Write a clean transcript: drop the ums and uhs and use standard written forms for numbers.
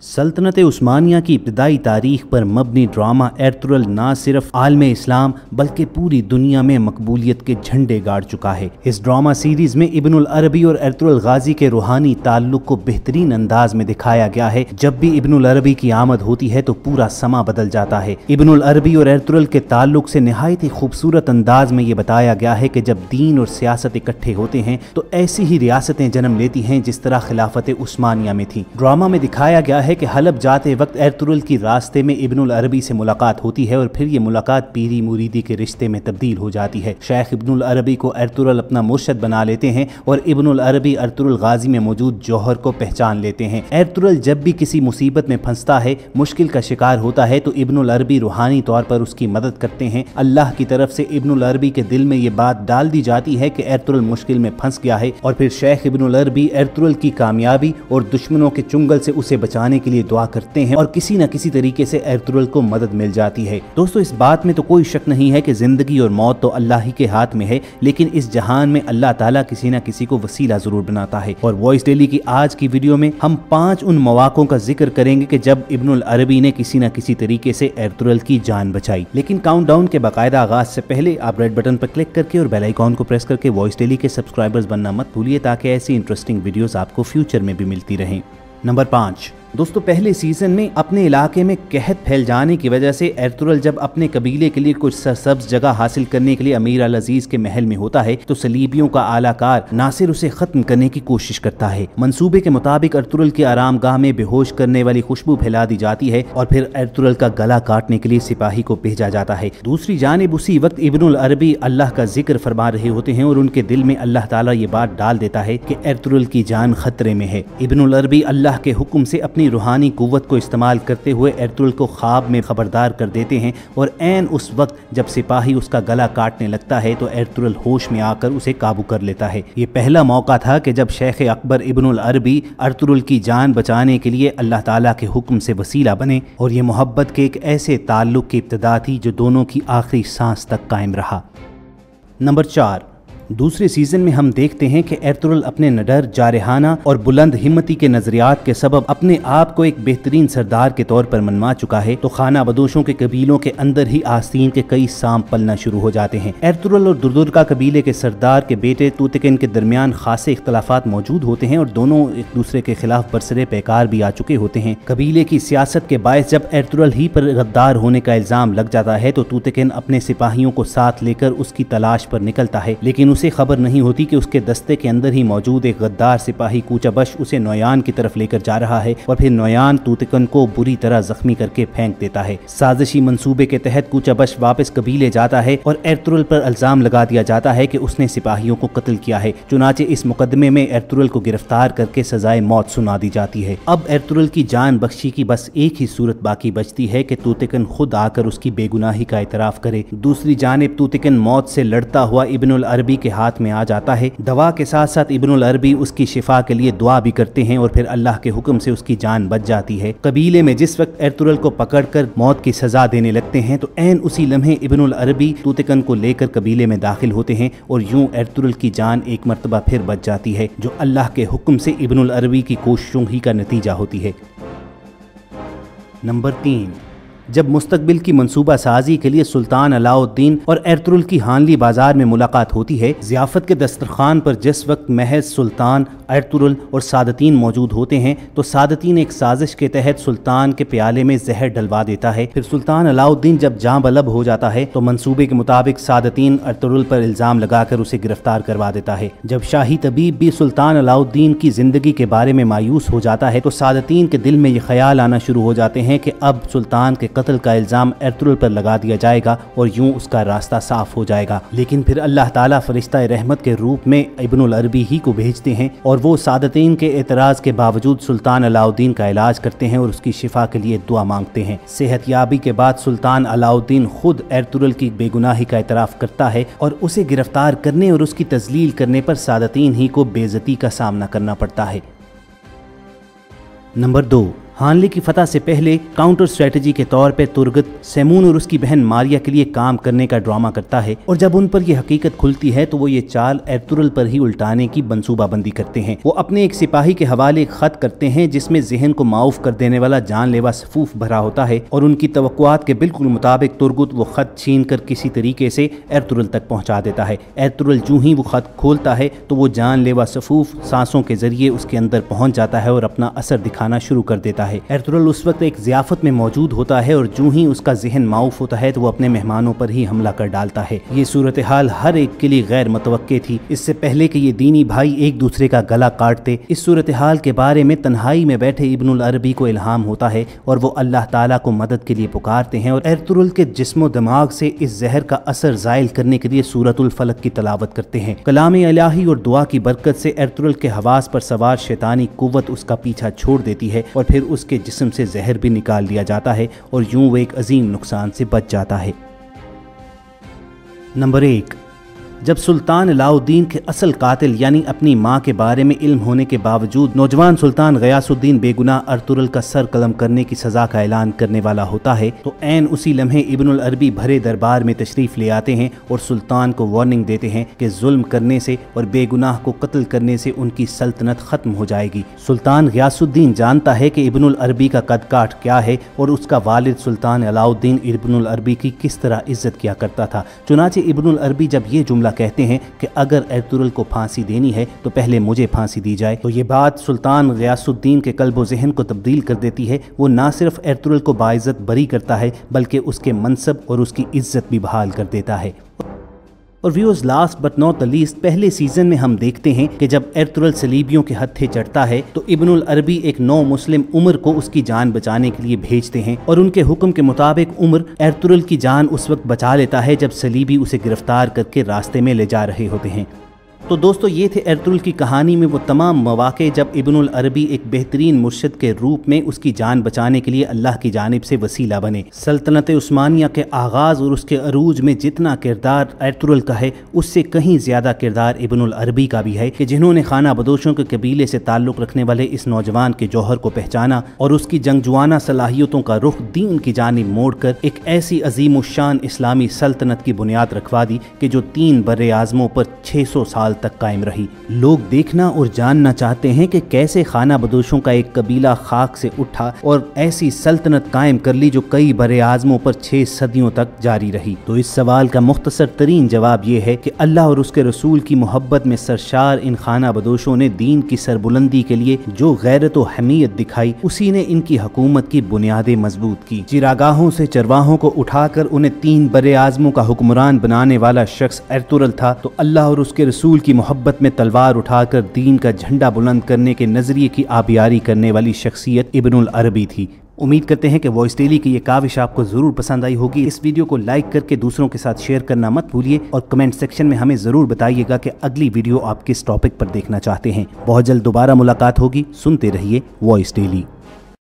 सल्तनत उस्मानिया की इब्तदाई तारीख पर मबनी ड्रामा एर्तुगरुल न सिर्फ आलम इस्लाम बल्कि पूरी दुनिया में मकबूलियत के झंडे गाड़ चुका है। इस ड्रामा सीरीज में इब्नुल अरबी और एर्तुगरुल गाजी के रूहानी ताल्लुक को बेहतरीन अंदाज में दिखाया गया है। जब भी इब्नुल अरबी की आमद होती है तो पूरा समा बदल जाता है। इब्नुल अरबी और एर्तुगरुल के ताल्लुक से निहायत ही खूबसूरत अंदाज में ये बताया गया है कि जब दीन और सियासत इकट्ठे होते हैं तो ऐसी ही रियासतें जन्म लेती हैं जिस तरह खिलाफत उस्मानिया में थी। ड्रामा में दिखाया गया है कि हलब जाते वक्त एर्तुगरुल की रास्ते में इब्नुल अरबी से मुलाकात होती है और फिर ये मुलाकात पीरी मुरीदी के रिश्ते में तब्दील हो जाती है। शेख इब्नुल अरबी को एर्तुगरुल अपना मुर्शद बना लेते हैं और इब्नुल अरबी एर्तुगरुल गाजी में मौजूद जौहर को पहचान लेते हैं। एर्तुगरुल जब भी किसी मुसीबत में फंसता है, मुश्किल का शिकार होता है तो इब्नुल अरबी रूहानी तौर पर उसकी मदद करते हैं। अल्लाह की तरफ से इब्नुल अरबी के दिल में ये बात डाल दी जाती है कि एर्तुगरुल मुश्किल में फंस गया है और फिर शेख इब्नुल अरबी एर्तुगरुल की कामयाबी और दुश्मनों के चुंगल से उसे बचाने के लिए दुआ करते हैं और किसी न किसी तरीके से एर्तुगरुल को मदद मिल जाती है। दोस्तों, इस बात में तो कोई शक नहीं है कि जिंदगी और मौत तो अल्लाह ही के हाथ में है, लेकिन इस जहान में अल्लाह ताला किसी न किसी को वसीला जरूर बनाता है। और वॉइस डेली की आज की वीडियो में हम 5 उन मौक़ों का जिक्र करेंगे कि जब इब्नुल अरबी ने किसी न किसी तरीके से एर्तुगरुल की जान बचाई। लेकिन काउंटडाउन के बाकायदा आगाज से पहले आप रेड बटन पर क्लिक करके और बेल आइकॉन को प्रेस करके वॉइस डेली के सब्सक्राइबर्स बनना मत भूलिए ताकि ऐसी इंटरेस्टिंग वीडियोस आपको फ्यूचर में भी मिलती रहें। नंबर 5। दोस्तों, पहले सीजन में अपने इलाके में कहत फैल जाने की वजह से एर्तुगरुल जब अपने कबीले के लिए कुछ सरसब्ज जगह हासिल करने के लिए अमीर अल अजीज के महल में होता है तो सलीबियों का आलाकार नासिर उसे खत्म करने की कोशिश करता है। मंसूबे के मुताबिक एर्तुगरुल की आरामगाह में बेहोश करने वाली खुशबू फैला दी जाती है और फिर एर्तुगरुल का गला काटने के लिए सिपाही को भेजा जाता है। दूसरी जानिब उसी वक्त इब्नुल अरबी अल्लाह का जिक्र फरमा रहे होते हैं और उनके दिल में अल्लाह ताला ये बात डाल देता है कि एर्तुगरुल की जान खतरे में है। इब्नुल अरबी अल्लाह के हुक्म से अपनी रूहानी कुव्वत को इस्तेमाल करते हुए एर्तुगरुल को ख्वाब में खबरदार कर देते हैं और ऐन उस वक्त जब सिपाही उसका गला काटने लगता है तो एर्तुगरुल होश में आकर उसे काबू कर लेता है। ये पहला मौका था कि जब शेख अकबर इब्नुल अरबी एर्तुगरुल की जान बचाने के लिए अल्लाह ताला के हुक्म से वसीला बने और ये मोहब्बत के एक ऐसे ताल्लुक की इब्तिदा थी जो दोनों की आखिरी सांस तक कायम रहा। नंबर 4। दूसरे सीजन में हम देखते हैं कि एर्तुगरुल अपने निडर, जारहाना और बुलंद हिम्मती के नजरियात के सबब अपने आप को एक बेहतरीन सरदार के तौर पर मनवा चुका है तो खाना बदोशों के कबीलों के अंदर ही आस्तीन के कई सांप पलना शुरू हो जाते हैं। एर्तुगरुल और दुर्दुर्का कबीले के सरदार के बेटे तूतिकिन के दरमियान खासे इख्तलाफात मौजूद होते हैं और दोनों एक दूसरे के खिलाफ बरसरे पैकार भी आ चुके होते हैं। कबीले की सियासत के बायस जब एर्तुगरुल ही पर गद्दार होने का इल्जाम लग जाता है तो तूतिकिन अपने सिपाहियों को साथ लेकर उसकी तलाश पर निकलता है, लेकिन उसे खबर नहीं होती कि उसके दस्ते के अंदर ही मौजूद एक गद्दार सिपाही कूचाबश उसे नोयान की तरफ लेकर जा रहा है और फिर नोयान तूतिकन को बुरी तरह जख्मी करके फेंक देता है। साजिशी मंसूबे के तहत कूचाबश वापस कबीले जाता है और एर्तुगरुल पर इल्जाम लगा दिया जाता है कि उसने सिपाहियों को कत्ल किया है। चुनाचे इस मुकदमे में एर्तुगरुल को गिरफ्तार करके सजाए मौत सुना दी जाती है। अब एर्तुगरुल की जान बख्शी की बस एक ही सूरत बाकी बचती है कि तूतिकन खुद आकर उसकी बेगुनाही का इतराफ करे। दूसरी जानिब तूतिकन मौत से लड़ता हुआ इब्नुल अरबी के हाथ में आ जाता है। दवा के साथ साथ इब्नुल अरबी उसकी शिफा के लिए दुआ भी करते हैं और फिर अल्लाह के हुक्म से उसकी जान बच जाती है। कबीले में जिस वक्त एर्तुगरुल को पकड़कर मौत की सजा देने लगते हैं तो ऐन उसी लम्हे इब्नुल अरबी तूतिकन को लेकर कबीले में दाखिल होते हैं और यूं एर्तुगरुल की जान एक मर्तबा फिर बच जाती है जो अल्लाह के हुक्म से इब्नुल अरबी की कोशिशों ही का नतीजा होती है। नंबर 3। जब मुस्तकबिल की मंसूबा साजी के लिए सुल्तान अलाउद्दीन और एर्तुगरुल की हानली बाजार में मुलाकात होती है, ज़ियाफ़त के दस्तरखान पर जिस वक्त महज सुल्तान, एर्तुगरुल और सादतीन मौजूद होते हैं तो सादतीन एक साजिश के तहत सुल्तान के प्याले में जहर डलवा देता है। फिर सुल्तान अलाउद्दीन जब जाँ बलब हो जाता है तो मंसूबे के मुताबिक सादतीन एर्तुगरुल पर इल्ज़ाम लगाकर उसे गिरफ्तार करवा देता है। जब शाही तबीब भी सुल्तान अलाउद्दीन की जिंदगी के बारे में मायूस हो जाता है तो सादतीन के दिल में ये ख्याल आना शुरू हो जाते हैं कि अब सुल्तान के कत्ल का इल्जाम एर्तुगरुल पर लगा दिया जाएगा और यूं उसका रास्ता साफ हो जाएगा। लेकिन फिर अल्लाह ताला फरिश्ता रहमत के रूप में इब्नुल अरबी ही को भेजते हैं और वो सादतीन के एतराज के बावजूद सुल्तान अलाउद्दीन का इलाज करते हैं और उसकी शिफा के लिए दुआ मांगते हैं। सेहतयाबी के बाद सुल्तान अलाउद्दीन खुद एर्तुगरुल की बेगुनाही का इतराफ करता है और उसे गिरफ्तार करने और उसकी तजलील करने पर सादतीन ही को बेइज्जती का सामना करना पड़ता है। नंबर 2। हानले की फतह से पहले काउंटर स्ट्रेटजी के तौर पर तुर्गत सेमून और उसकी बहन मारिया के लिए काम करने का ड्रामा करता है, और जब उन पर यह हकीकत खुलती है तो वो ये चाल एर्तुगरुल पर ही उल्टाने की मंसूबाबंदी करते हैं। वो अपने एक सिपाही के हवाले खत करते हैं जिसमें ज़हन को माऊफ कर देने वाला जानलेवा सफूफ भरा होता है, और उनकी तवक्कुआत के बिल्कुल मुताबिक तुर्गत वो खत छीन कर किसी तरीके से एर्तुगरुल तक पहुंचा देता है। एर्तुगरुल जूं ही वो खत खोलता है तो वो जानलेवा सफूफ सांसों के जरिए उसके अंदर पहुंच जाता है और अपना असर दिखाना शुरू कर देता है। एर्तुगरुल उस वक्त एक ज़ियाफत में मौजूद होता है और जूं ही उसका जहन माऊफ होता है तो वो अपने मेहमानों पर ही हमला कर डालता है। ये सूरत हाल हर एक के लिए गैर मुतवक्के थी। इससे पहले कि ये दीनी भाई एक दूसरे का गला काटते, इस सूरत हाल के बारे में तन्हाई में बैठे इब्नुल अरबी को इल्हाम होता है और वो अल्लाह ताला को मदद के लिए पुकारते हैं और एर्तुगरुल के जिस्मो दिमाग से इस जहर का असर ज़ाइल करने के लिए सूरतुल फलक की तलावत करते हैं। कलाम इलाही और दुआ की बरकत से एर्तुगरुल के हवास पर सवार शैतानी कुव्वत उसका पीछा छोड़ देती है और फिर उसके जिस्म से जहर भी निकाल लिया जाता है और यूं वो एक अजीम नुकसान से बच जाता है। नंबर 1, जब सुल्तान अलाउद्दीन के असल कातिल यानी अपनी मां के बारे में इल्म होने के बावजूद नौजवान सुल्तान गयासुद्दीन बेगुनाह एर्तुगरुल का सर कलम करने की सजा का ऐलान करने वाला होता है तो ऐन उसी लम्हे इब्नुल अरबी भरे दरबार में तशरीफ ले आते हैं और सुल्तान को वार्निंग देते हैं कि जुल्म करने से और बेगुनाह को कत्ल करने से उनकी सल्तनत खत्म हो जाएगी। सुल्तान गयासुद्दीन जानता है कि इब्नुल अरबी का कद काठ क्या है और उसका वालिद सुल्तान अलाउद्दीन इब्नुल अरबी की किस तरह इज्जत किया करता था। चुनाचे इब्नुल अरबी जब ये जुमला कहते हैं कि अगर एर्तुगरुल को फांसी देनी है तो पहले मुझे फांसी दी जाए, तो ये बात सुल्तान गयासुद्दीन के कल्बो ज़हन को तब्दील कर देती है। वो ना सिर्फ एर्तुगरुल को बाइज्जत बरी करता है बल्कि उसके मनसब और उसकी इज्जत भी बहाल कर देता है। और viewers, last but not the least, पहले सीजन में हम देखते हैं कि जब एर्तुगरुल सलीबियों के हत्थे चढ़ता है तो इब्नुल अरबी एक नौ मुस्लिम उमर को उसकी जान बचाने के लिए भेजते हैं और उनके हुक्म के मुताबिक उमर एर्तुगरुल की जान उस वक्त बचा लेता है जब सलीबी उसे गिरफ्तार करके रास्ते में ले जा रहे होते हैं। तो दोस्तों, ये थे एर्तुगरुल की कहानी में वो तमाम मौक़े जब इब्नुल अरबी एक बेहतरीन मुर्शिद के रूप में उसकी जान बचाने के लिए अल्लाह की जानिब से वसीला बने। सल्तनत उस्मानिया के आगाज़ और उसके अरूज में जितना किरदार एर्तुगरुल का है उससे कहीं ज़्यादा किरदार इब्नुल अरबी का भी है कि जिन्होंने खाना बदोशों के कबीले से ताल्लुक़ रखने वाले इस नौजवान के जौहर को पहचाना और उसकी जंगजुआना सलाहियतों का रुख दीन की जानिब मोड़ कर एक ऐसी अजीम उश्शान इस्लामी सल्तनत की बुनियाद रखवा दी कि जो 3 बर्रे आज़मों पर 600 साल तक कायम रही। लोग देखना और जानना चाहते हैं कि कैसे खाना बदोशों का एक कबीला खाक से उठा और ऐसी सल्तनत कायम कर ली जो कई बरे आज़मों पर 6 सदियों तक जारी रही। तो इस सवाल का मुख्तसर तरीन जवाब ये है कि अल्लाह और उसके रसूल की मोहब्बत में सरशार इन खाना बदोशों ने दीन की सरबुलंदी के लिए जो गैरत व हमीयत दिखाई, उसी ने इनकी हुकूमत की बुनियादें मजबूत की। चिरागाहों से चरवाहों को उठाकर उन्हें 3 बरे आज़मों का हुक्मरान बनाने वाला शख्स एर्तुगरुल था, तो अल्लाह और उसके रसूल की मोहब्बत में तलवार उठाकर दीन का झंडा बुलंद करने के नजरिए की आबियारी करने वाली शख्सियत इब्नुल अरबी थी। उम्मीद करते हैं कि वॉइस डेली की ये काविश आपको जरूर पसंद आई होगी। इस वीडियो को लाइक करके दूसरों के साथ शेयर करना मत भूलिए और कमेंट सेक्शन में हमें जरूर बताइएगा कि अगली वीडियो आप किस टॉपिक पर देखना चाहते हैं। बहुत जल्द दोबारा मुलाकात होगी। सुनते रहिए वॉइस डेली।